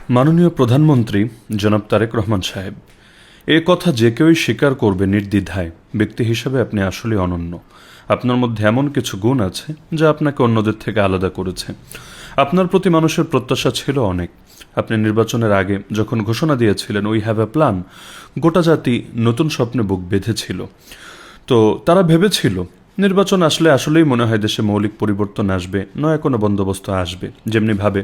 মাননীয় প্রধানমন্ত্রী জনাব তারেক রহমান সাহেব, এ কথা যে কেউই স্বীকার করবে নির্দ্বিধায়, ব্যক্তি হিসাবে আপনি আসলে অনন্য। আপনার মধ্যে এমন কিছু গুণ আছে যা আপনাকে অন্যদের থেকে আলাদা করেছে। আপনার প্রতি মানুষের প্রত্যাশা ছিল অনেক। আপনি নির্বাচনের আগে যখন ঘোষণা দিয়েছিলেন উই হ্যাভ এ প্ল্যান, গোটা জাতি নতুন স্বপ্নে বুক বেঁধেছিল। তো তারা ভেবেছিল নির্বাচন আসলে আসলেই মনে হয় দেশে মৌলিক পরিবর্তন আসবে, নয় কোনো বন্দোবস্ত আসবে। যেমনি ভাবে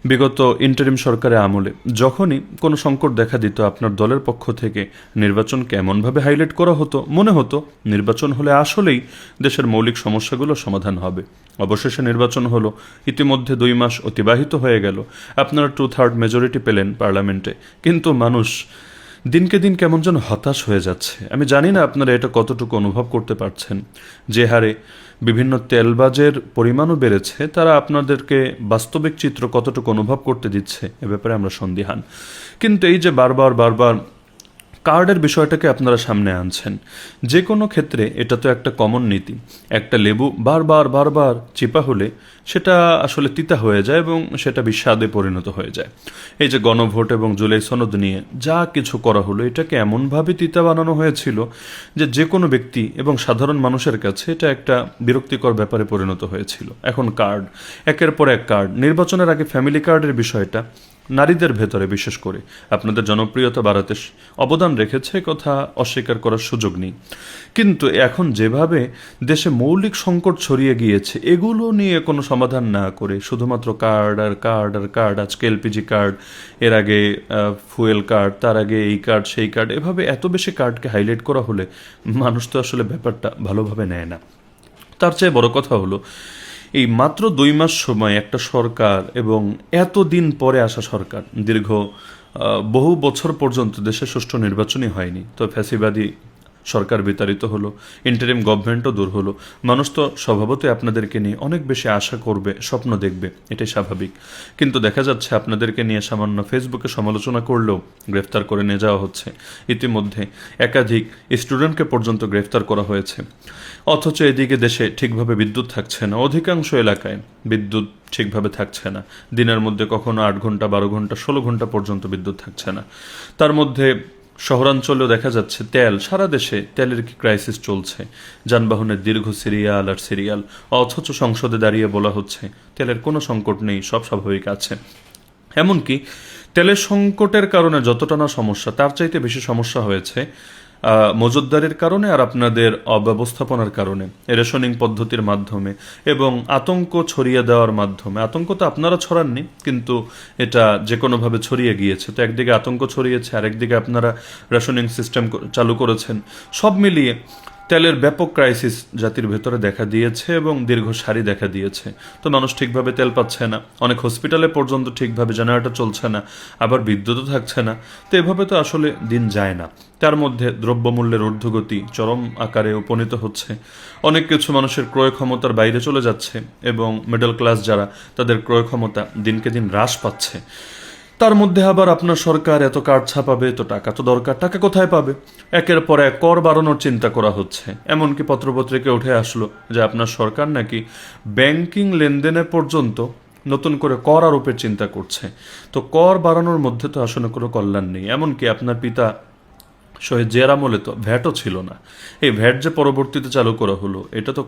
বিগত ইন্টারিম সরকারের আমলে যখনই কোনো সংকট দেখা দিত, আপনার দলের পক্ষ থেকে নির্বাচনকে এমনভাবে হাইলাইট করা হতো, মনে হতো নির্বাচন হলে আসলেই দেশের মৌলিক সমস্যাগুলো সমাধান হবে। অবশেষে নির্বাচন হলো, ইতিমধ্যে 2 মাস অতিবাহিত হয়ে গেল, আপনারা 2/3 মেজরিটি পেলেন পার্লামেন্টে, কিন্তু মানুষ দিনকে দিন কেমন যেন হতাশ হয়ে যাচ্ছে। আমি জানি না আপনারা এটা কতটুকু অনুভব করতে পারছেন। যে হারে বিভিন্ন তেলবাজের পরিমাণও বেড়েছে, তারা আপনাদেরকে বাস্তবিক চিত্র কতটুকু অনুভব করতে দিচ্ছে এ ব্যাপারে আমরা সন্দিহান। কিন্তু এই যে বারবার বারবার কার্ডের বিষয়টাকে আপনারা সামনে আনছেন, যে কোনো ক্ষেত্রে এটা তো একটা কমন নীতি। একটা লেবু বারবার বারবার চিপা হলে সেটা আসলে তিতা হয়ে যায় এবং সেটা বিস্বাদে পরিণত হয়ে যায়। এই যে গণভোট এবং জুলাই সনদ নিয়ে যা কিছু করা হলো, এটাকে এমনভাবে তিতা বানানো হয়েছিল যে কোনো ব্যক্তি এবং সাধারণ মানুষের কাছে এটা একটা বিরক্তিকর ব্যাপারে পরিণত হয়েছিল। এখন কার্ড, একের পর এক কার্ড। নির্বাচনের আগে ফ্যামিলি কার্ডের বিষয়টা নারীদের ভেতরে বিশেষ করে আপনাদের জনপ্রিয়তা বাড়াতে অবদান রেখেছে, কথা অস্বীকার করার সুযোগ নেই। কিন্তু এখন যেভাবে দেশে মৌলিক সংকট ছড়িয়ে গিয়েছে, এগুলো নিয়ে কোনো সমাধান না করে শুধুমাত্র কার্ড আর কার্ড আর কার্ড, আজকে এলপিজি কার্ড, এর আগে ফুয়েল কার্ড, তার আগে এই কার্ড সেই কার্ড, এভাবে এত বেশি কার্ডকে হাইলাইট করা হলে মানুষ তো আসলে ব্যাপারটা ভালোভাবে নেয় না। তার চেয়ে বড় কথা হলো, এই মাত্র 2 মাস সময় একটা সরকার এবং এতদিন পরে আসা সরকার, দীর্ঘ বহু বছর পর্যন্ত দেশে সুষ্ঠু নির্বাচনই হয়নি, তো ফ্যাসিবাদী সরকার বিতাড়িত হলো, ইন্টারিম গভর্নমেন্টও দূর হলো। মানুষ তো স্বভাবতই আপনাদেরকে নিয়ে অনেক বেশি আশা করবে, স্বপ্ন দেখবে, এটাই স্বাভাবিক। কিন্তু দেখা যাচ্ছে আপনাদেরকে নিয়ে সামান্য ফেসবুকে সমালোচনা করলেও গ্রেফতার করে নিয়ে যাওয়া হচ্ছে। ইতিমধ্যে একাধিক স্টুডেন্টকে পর্যন্ত গ্রেফতার করা হয়েছে। অথচ এদিকে দেশে ঠিকভাবে বিদ্যুৎ থাকছে না, অধিকাংশ এলাকায় বিদ্যুৎ ঠিকভাবে থাকছে না। দিনের মধ্যে কখনো 8 ঘন্টা, 12 ঘন্টা, 16 ঘন্টা পর্যন্ত বিদ্যুৎ থাকছে না। তার মধ্যে শহরাঞ্চলেও দেখা যাচ্ছে সারা দেশে তেলের কি ক্রাইসিস চলছে, যানবাহনের দীর্ঘ সিরিয়াল আর সিরিয়াল। অথচ সংসদে দাঁড়িয়ে বলা হচ্ছে তেলের কোনো সংকট নেই, সব স্বাভাবিক আছে। এমনকি তেলের সংকটের কারণে যতটা না সমস্যা, তার চাইতে বেশি সমস্যা হয়েছে মজুতদারের কারণে আর আপনাদের অব্যবস্থাপনার কারণে, রেশনিং পদ্ধতির মাধ্যমে এবং আতঙ্ক ছড়িয়ে দেওয়ার মাধ্যমে। আতঙ্ক তো আপনারা ছড়াননি, কিন্তু এটা যে কোনোভাবে ছড়িয়ে গিয়েছে। তো একদিকে আতঙ্ক ছড়িয়েছে, আরেকদিকে আপনারা রেশনিং সিস্টেম চালু করেছেন। সব মিলিয়ে তেলের ব্যাপক ক্রাইসিস জাতির ভেতরে দেখা দিয়েছে এবং দীর্ঘ সারি দেখা দিয়েছে। তো মানুষ ঠিকভাবে তেল পাচ্ছে না, অনেক হসপিটালে পর্যন্ত ঠিকভাবে জেনারেটর চলছে না, আবার বিদ্যুৎও থাকছে না। তো এভাবে তো আসলে দিন যায় না। তার মধ্যে দ্রব্যমূল্যের ঊর্ধ্বগতি চরম আকারে উপনীত হচ্ছে। অনেক কিছু মানুষের ক্রয় ক্ষমতার বাইরে চলে যাচ্ছে এবং মিডল ক্লাস যারা, তাদের ক্রয় ক্ষমতা দিনকে দিন হ্রাস পাচ্ছে। তার মধ্যে আবার আপনার সরকার এত কার্ড ছাপাবে, তো টাকা তো দরকার, টাকা কোথায় পাবে? একের পর এক কর বাড়ানোর চিন্তা করা হচ্ছে। এমনকি পত্রপত্রিকায় উঠে আসলো যে আপনার সরকার নাকি ব্যাংকিং লেনদেনে পর্যন্ত নতুন করে কর আরোপের চিন্তা করছে। তো কর বাড়ানোর মধ্যে তো আসলে কোনো কল্যাণ নেই। এমনকি আপনার পিতা শহীদ জিয়ার আমলে তো ভ্যাটও ছিল না। এই ভ্যাট যে পরবর্তীতে চালু করা হলো, এটা তো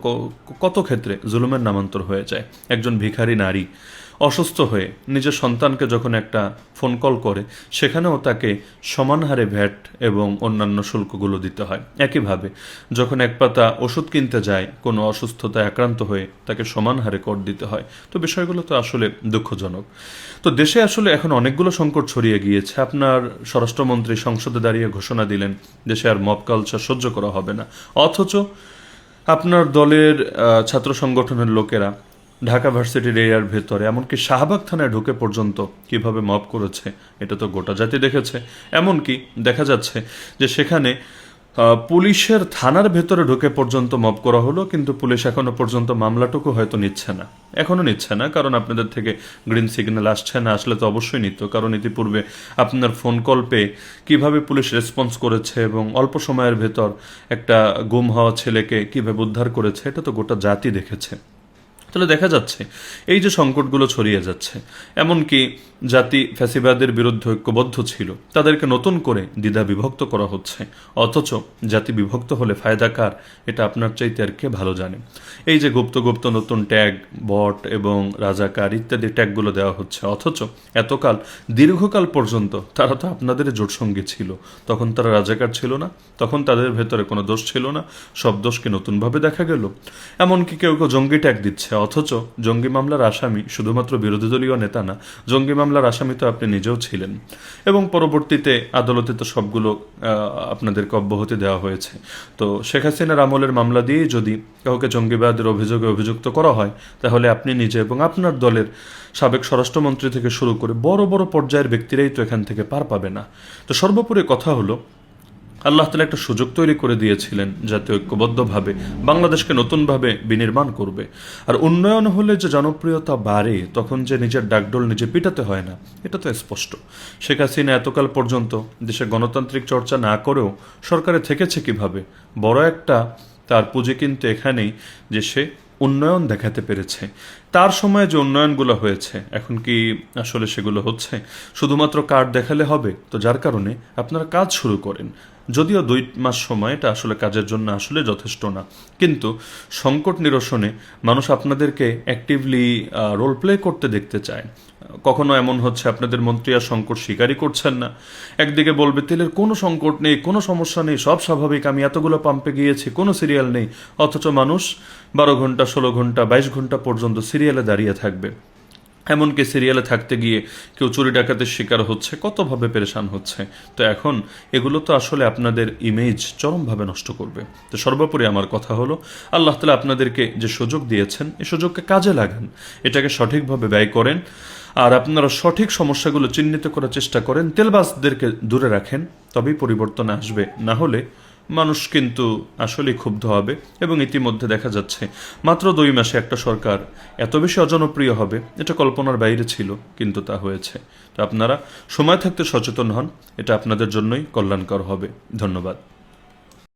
কত ক্ষেত্রে জুলুমের নামান্তর হয়ে যায়। একজন ভিখারি নারী অসুস্থ হয়ে নিজের সন্তানকে যখন একটা ফোন কল করে, সেখানেও তাকে সমান হারে ভ্যাট এবং অন্যান্য শুল্কগুলো দিতে হয়। একইভাবে যখন এক পাতা ওষুধ কিনতে যায় কোনো অসুস্থতায় আক্রান্ত হয়ে, তাকে সমান হারে কর দিতে হয়। তো বিষয়গুলো তো আসলে দুঃখজনক। তো দেশে আসলে এখন অনেকগুলো সংকট ছড়িয়ে গিয়েছে। আপনার স্বরাষ্ট্রমন্ত্রী সংসদে দাঁড়িয়ে ঘোষণা দিলেন দেশে আর মব কালচার সহ্য করা হবে না। অথচ আপনার দলের ছাত্র সংগঠনের লোকেরা ঢাকা ভার্সিটির এরিয়ার ভেতরে, এমনকি শাহবাগ থানায় ঢুকে পর্যন্ত কিভাবে মব করেছে, এটা তো গোটা জাতি দেখেছে। এমনকি দেখা যাচ্ছে যে সেখানে পুলিশের থানার ভেতরে ঢুকে পর্যন্ত মব করা হলো, কিন্তু পুলিশ এখনো পর্যন্ত মামলাটুকু হয়তো নিচ্ছে না, এখনো নিচ্ছে না। কারণ আপনাদের থেকে গ্রিন সিগন্যাল আসছে না, আসলে তো অবশ্যই নিত। কারণ ইতিপূর্বে আপনার ফোন কল পেয়ে কিভাবে পুলিশ রেসপন্স করেছে এবং অল্প সময়ের ভেতর একটা গুম হওয়া ছেলেকে কিভাবে উদ্ধার করেছে, এটা তো গোটা জাতি দেখেছে। তাহলে দেখা যাচ্ছে এই যে সংকটগুলো ছড়িয়ে যাচ্ছে, এমনকি জাতি ফ্যাসিবাদের বিরুদ্ধে ঐক্যবদ্ধ ছিল তাদেরকে নতুন করে দ্বিধা বিভক্ত করা হচ্ছে, অথচ জাতি বিভক্ত হলে ফায়দা কার এটা আপনার চাইতে আর কে ভালো জানে। এই যে গুপ্ত গুপ্ত নতুন ট্যাগ, বট এবং রাজাকার ইত্যাদি ট্যাগগুলো দেওয়া হচ্ছে, অথচ এতকাল দীর্ঘকাল পর্যন্ত তারা তো আপনাদের জোটসঙ্গী ছিল, তখন তারা রাজাকার ছিল না, তখন তাদের ভেতরে কোনো দোষ ছিল না, সব দোষকে নতুনভাবে দেখা গেল। এমনকি কেউ কেউ জঙ্গি ট্যাগ দিচ্ছে, অথচ জঙ্গি মামলার আসামি শুধুমাত্র বিরোধী দলীয় নেতা না, জঙ্গি মামলার আসামি তো আপনি নিজেও ছিলেন। এবং পরবর্তীতে আদালতে তো সবগুলো আপনাদেরকে অব্যাহতি দেওয়া হয়েছে। তো শেখ হাসিনার আমলের মামলা দিয়েই যদি কাউকে জঙ্গিবাদের অভিযোগে অভিযুক্ত করা হয়, তাহলে আপনি নিজে এবং আপনার দলের সাবেক স্বরাষ্ট্রমন্ত্রী থেকে শুরু করে বড় বড় পর্যায়ের ব্যক্তিরাই তো এখান থেকে পার পাবে না। তো সর্বোপরি কথা হলো, আল্লাহ তাআলা একটা সুযোগ তৈরি করে দিয়েছিলেন যাতে ঐক্যবদ্ধভাবে বাংলাদেশকে নতুনভাবে বিনির্মাণ করবে। আর উন্নয়ন হলে যে জনপ্রিয়তা বাড়ে, তখন যে নিজের ডাকডোল নিজে পিটাতে হয় না, এটা তো স্পষ্ট। শেখ হাসিনা এতকাল পর্যন্ত দেশে গণতান্ত্রিক চর্চা না করেও সরকারে থেকেছে কিভাবে? বড় একটা তার পুঁজি কিন্তু এখানেই যে সে উন্নয়ন দেখাতে পেরেছে। তার সময়ে যে উন্নয়নগুলো হয়েছে, এখন কি আসলে সেগুলো হচ্ছে? শুধুমাত্র কার্ড দেখালে হবে? তো যার কারণে আপনারা কাজ শুরু করেন। যদিও 2 মাস সময় এটা আসলে কাজের জন্য আসলে যথেষ্ট না, কিন্তু সংকট নিরসনে মানুষ আপনাদেরকে অ্যাক্টিভলি রোল প্লে করতে দেখতে চায়। কখনো এমন হচ্ছে আপনাদের মন্ত্রী আর সংকট স্বীকারই করছেন না। একদিকে বলবে তেলের কোনো সংকট নেই, কোনো সমস্যা নেই, সব স্বাভাবিক, আমি এতগুলো পাম্পে গিয়েছি, কোনো সিরিয়াল নেই, অথচ মানুষ 12 ঘন্টা, 16 ঘন্টা, 22 ঘন্টা পর্যন্ত সিরিয়ালে দাঁড়িয়ে থাকবে। এমনকি সিরিয়ালে থাকতে গিয়ে কেউ চুরি ডাকাতের শিকার হচ্ছে, কতভাবে পেরেশান হচ্ছে। তো এখন এগুলো তো আসলে আপনাদের ইমেজ চরমভাবে নষ্ট করবে। তো সর্বোপরি আমার কথা হলো, আল্লাহ তাআলা আপনাদেরকে যে সুযোগ দিয়েছেন, এই সুযোগকে কাজে লাগান, এটাকে সঠিকভাবে ব্যয় করেন, আর আপনারা সঠিক সমস্যাগুলো চিহ্নিত করার চেষ্টা করেন, তেলবাজদেরকে দূরে রাখেন, তবেই পরিবর্তন আসবে। না হলে মানুষ কিন্তু আসলেই ক্ষুব্ধ হবে। এবং ইতিমধ্যে দেখা যাচ্ছে মাত্র 2 মাসে একটা সরকার এত বেশি অজনপ্রিয় হবে, এটা কল্পনার বাইরে ছিল, কিন্তু তা হয়েছে। তো আপনারা সময় থাকতে সচেতন হন, এটা আপনাদের জন্যই কল্যাণকর হবে। ধন্যবাদ।